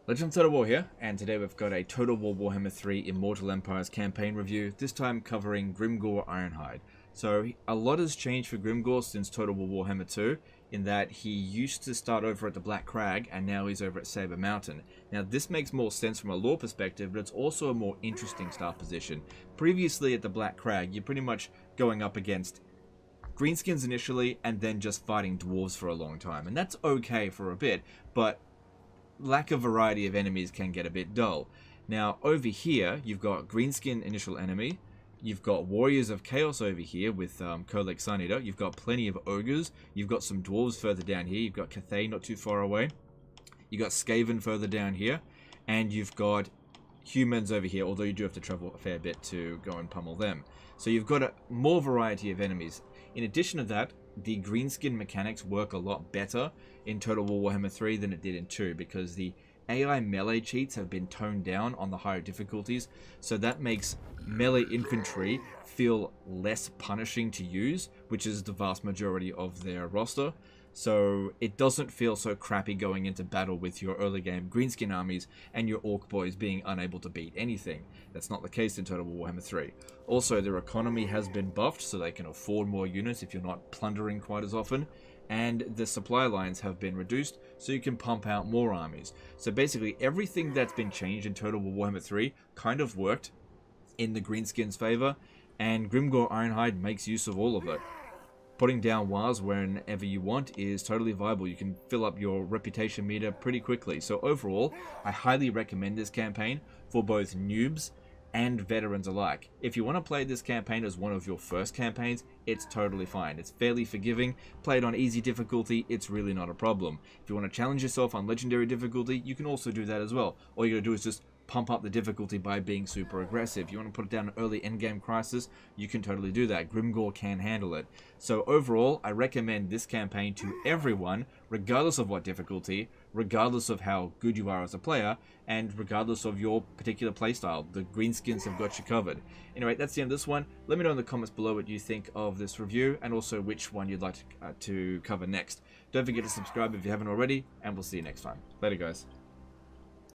Legend of Total War here, and today we've got a Total War Warhammer 3 Immortal Empires campaign review, this time covering Grimgor Ironhide. So a lot has changed for Grimgor since Total War Warhammer 2, in that he used to start over at the Black Crag, and now he's over at Saber Mountain. Now this makes more sense from a lore perspective, but it's also a more interesting start position. Previously at the Black Crag, you're pretty much going up against greenskins initially, and then just fighting dwarves for a long time, and that's okay for a bit, but lack of variety of enemies can get a bit dull. Now over here you've got greenskin initial enemy, you've got warriors of chaos over here with Kolek Suneater, you've got plenty of ogres, you've got some dwarves further down here, you've got Cathay not too far away, you've got Skaven further down here, and you've got humans over here, although you do have to travel a fair bit to go and pummel them. So you've got a more variety of enemies. In addition to that, the greenskin mechanics work a lot better in Total War Warhammer 3 than it did in 2, because the AI melee cheats have been toned down on the higher difficulties, so that makes melee infantry feel less punishing to use, which is the vast majority of their roster. So it doesn't feel so crappy going into battle with your early game greenskin armies and your orc boys being unable to beat anything. That's not the case in Total War Warhammer 3. Also, their economy has been buffed so they can afford more units if you're not plundering quite as often. And the supply lines have been reduced so you can pump out more armies. So basically everything that's been changed in Total War Warhammer 3 kind of worked in the greenskins' favor, and Grimgor Ironhide makes use of all of it. Putting down wars whenever you want is totally viable. You can fill up your reputation meter pretty quickly. So overall, I highly recommend this campaign for both noobs and veterans alike. If you want to play this campaign as one of your first campaigns, it's totally fine. It's fairly forgiving. Play it on easy difficulty, it's really not a problem. If you want to challenge yourself on legendary difficulty, you can also do that as well. All you gotta do is just pump up the difficulty by being super aggressive. You want to put it down an early endgame crisis, you can totally do that. Grimgor can handle it. So overall, I recommend this campaign to everyone, regardless of what difficulty, regardless of how good you are as a player, and regardless of your particular playstyle. The greenskins have got you covered. Anyway, that's the end of this one. Let me know in the comments below what you think of this review, and also which one you'd like to cover next. Don't forget to subscribe if you haven't already, and we'll see you next time. Later, guys.